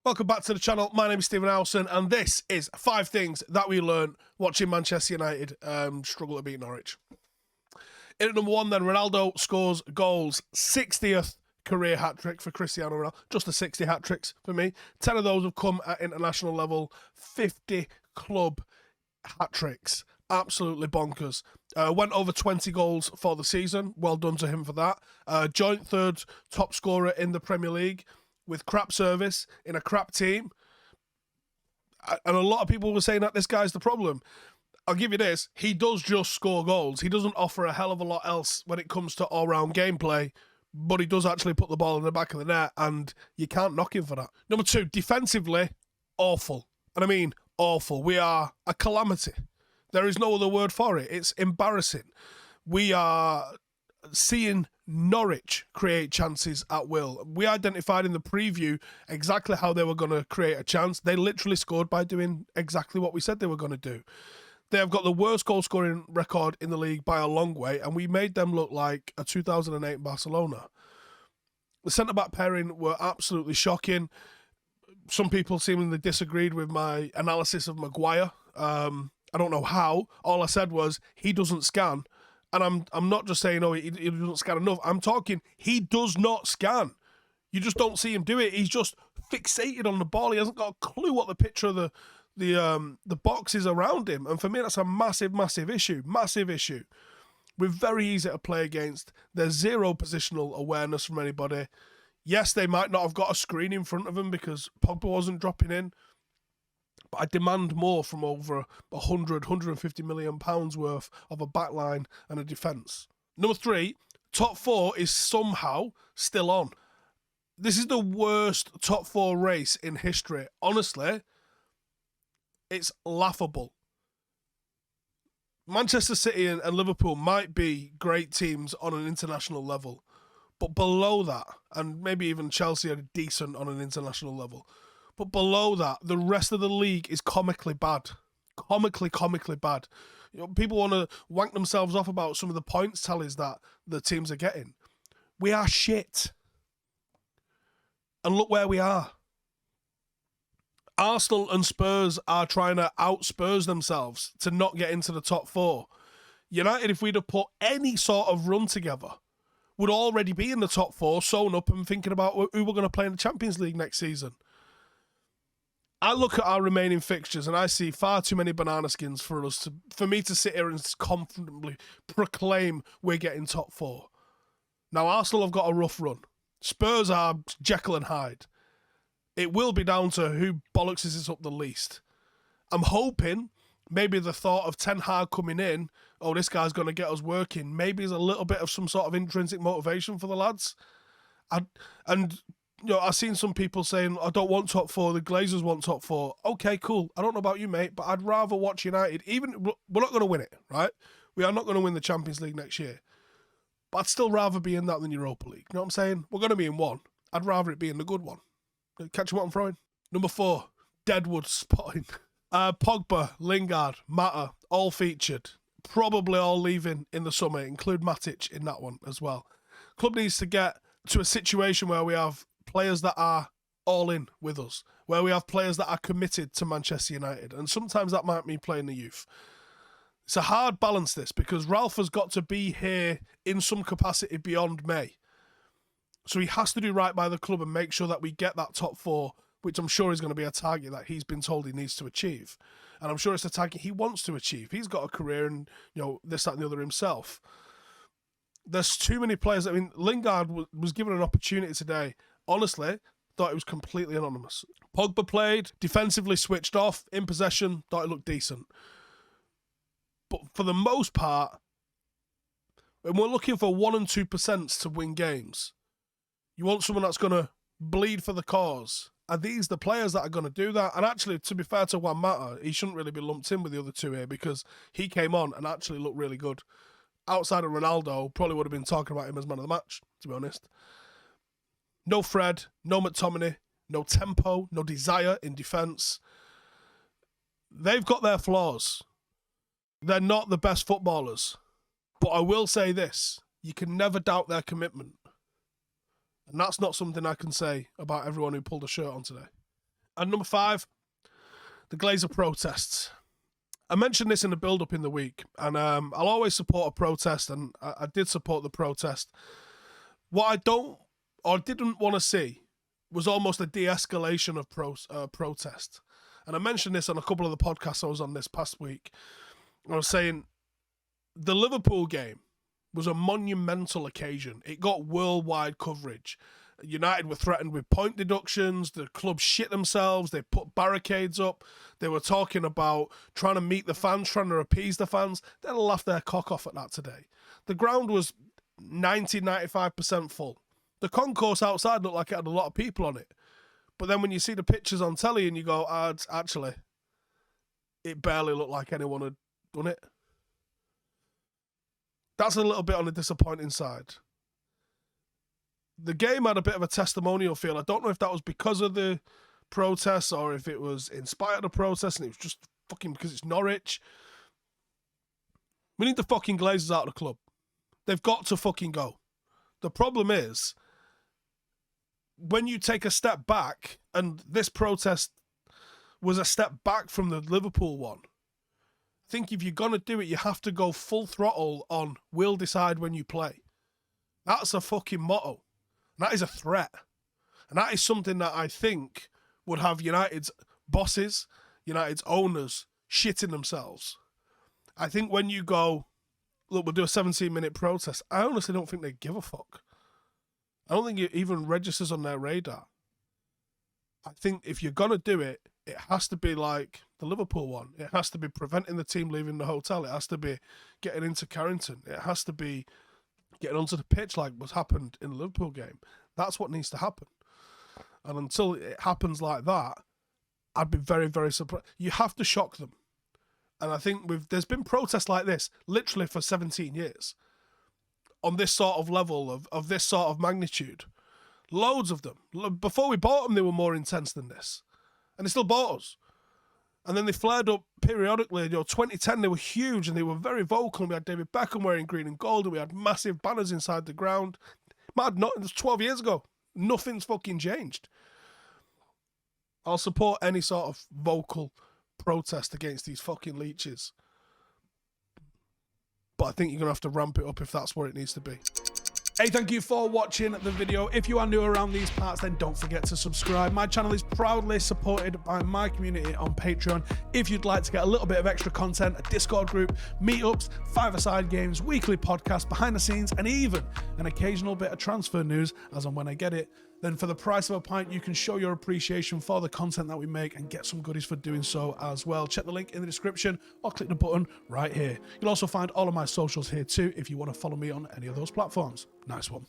Welcome back to the channel. My name is Stephen Howson, and this is 5 things that we learned watching Manchester United struggle to beat Norwich. In at number 1, then, Ronaldo scores goals. 60th career hat-trick for Cristiano Ronaldo. Just the 60 hat-tricks for me. 10 of those have come at international level. 50 club hat-tricks. Absolutely bonkers. Went over 20 goals for the season. Well done to him for that. Joint third top scorer in the Premier League with crap service in a crap team. And a lot of people were saying that this guy's the problem. I'll give you this. He does just score goals. He doesn't offer a hell of a lot else when it comes to all-round gameplay, but he does actually put the ball in the back of the net, and you can't knock him for that. Number 2, defensively, awful. And I mean awful. We are a calamity. There is no other word for it. It's embarrassing. We are seeing Norwich create chances at will. We identified in the preview exactly how they were going to create a chance. They literally scored by doing exactly what we said they were going to do. They have got the worst goal-scoring record in the league by a long way, and we made them look like a 2008 Barcelona. The centre-back pairing were absolutely shocking. Some people seemingly disagreed with my analysis of Maguire. I don't know how. All I said was he doesn't scan. And I'm not just saying, oh, he doesn't scan enough. I'm talking he does not scan. You just don't see him do it. He's just fixated on the ball. He hasn't got a clue what the picture of the box is around him. And for me, that's a massive, massive issue. Massive issue. We're very easy to play against. There's zero positional awareness from anybody. Yes, they might not have got a screen in front of them because Pogba wasn't dropping in. But I demand more from over 150 million pounds worth of a backline and a defence. Number 3, top 4 is somehow still on. This is the worst top 4 race in history. Honestly, it's laughable. Manchester City and Liverpool might be great teams on an international level, but below that, and maybe even Chelsea are decent on an international level, but below that, the rest of the league is comically bad. Comically bad. You know, people want to wank themselves off about some of the points tallies that the teams are getting. We are shit. And look where we are. Arsenal and Spurs are trying to out-Spurs themselves to not get into the top 4. United, if we'd have put any sort of run together, would already be in the top 4, sewn up and thinking about who we're going to play in the Champions League next season. I look at our remaining fixtures and I see far too many banana skins for me to sit here and confidently proclaim we're getting top 4. Now, Arsenal have got a rough run. Spurs are Jekyll and Hyde. It will be down to who bollocks is up the least. I'm hoping maybe the thought of Ten Hag coming in, oh, this guy's going to get us working, maybe is a little bit of some sort of intrinsic motivation for the lads. And you know, I've seen some people saying, I don't want top 4, the Glazers want top 4. Okay, cool. I don't know about you, mate, but I'd rather watch United. Even we're not going to win it, right? We are not going to win the Champions League next year. But I'd still rather be in that than Europa League. You know what I'm saying? We're going to be in one. I'd rather it be in the good one. Catch what I'm throwing? Number 4, Deadwood spotting. Pogba, Lingard, Mata, all featured. Probably all leaving in the summer. Include Matic in that one as well. Club needs to get to a situation where we have players that are all in with us, where we have players that are committed to Manchester United, and sometimes that might mean playing the youth. It's a hard balance, this, because Ralph has got to be here in some capacity beyond May. So he has to do right by the club and make sure that we get that top 4, which I'm sure is going to be a target that he's been told he needs to achieve. And I'm sure it's a target he wants to achieve. He's got a career and, you know, this, that, and the other himself. There's too many players. I mean, Lingard was given an opportunity today. Honestly, thought it was completely anonymous. Pogba played, defensively switched off, in possession, thought it looked decent. But for the most part, when we're looking for 1% and 2% to win games, you want someone that's going to bleed for the cause. Are these the players that are going to do that? And actually, to be fair to Juan Mata, he shouldn't really be lumped in with the other two here because he came on and actually looked really good. Outside of Ronaldo, probably would have been talking about him as man of the match, to be honest. No Fred, no McTominay, no tempo, no desire in defence. They've got their flaws. They're not the best footballers. But I will say this, you can never doubt their commitment. And that's not something I can say about everyone who pulled a shirt on today. And number 5, the GLAZER protests. I mentioned this in the build-up in the week, and I'll always support a protest, and I did support the protest. What I don't or didn't want to see was almost a de-escalation of protest. And I mentioned this on a couple of the podcasts I was on this past week. I was saying the Liverpool game was a monumental occasion. It got worldwide coverage. United were threatened with point deductions. The club shit themselves. They put barricades up. They were talking about trying to meet the fans, trying to appease the fans. They'd laugh their cock off at that today. The ground was 90-95% full. The concourse outside looked like it had a lot of people on it. But then when you see the pictures on telly and you go, actually, it barely looked like anyone had done it. That's a little bit on the disappointing side. The game had a bit of a testimonial feel. I don't know if that was because of the protests or if it was in spite of the protests and it was just fucking because it's Norwich. We need the fucking Glazers out of the club. They've got to fucking go. The problem is, when you take a step back, and this protest was a step back from the Liverpool one, I think if you're going to do it, you have to go full throttle on we'll decide when you play. That's a fucking motto. That is a threat. And that is something that I think would have United's bosses, United's owners, shitting themselves. I think when you go, look, we'll do a 17-minute protest, I honestly don't think they give a fuck. I don't think it even registers on their radar. I think if you're going to do it, it has to be like the Liverpool one. It has to be preventing the team leaving the hotel. It has to be getting into Carrington. It has to be getting onto the pitch like what's happened in the Liverpool game. That's what needs to happen. And until it happens like that, I'd be very, very surprised. You have to shock them. And I think there's been protests like this literally for 17 years on this sort of level of this sort of magnitude. Loads of them. Before we bought them, they were more intense than this. And they still bought us. And then they flared up periodically. 2010, they were huge and they were very vocal. We had David Beckham wearing green and gold and we had massive banners inside the ground. Mad, it was 12 years ago. Nothing's fucking changed. I'll support any sort of vocal protest against these fucking leeches. But I think you're going to have to ramp it up if that's where it needs to be. Hey, thank you for watching the video. If you are new around these parts, then don't forget to subscribe. My channel is proudly supported by my community on Patreon. If you'd like to get a little bit of extra content, a Discord group, meetups, five-a-side games, weekly podcasts, behind the scenes, and even an occasional bit of transfer news as and when I get it, then for the price of a pint, you can show your appreciation for the content that we make and get some goodies for doing so as well. Check the link in the description or click the button right here. You'll also find all of my socials here too if you want to follow me on any of those platforms. Nice one.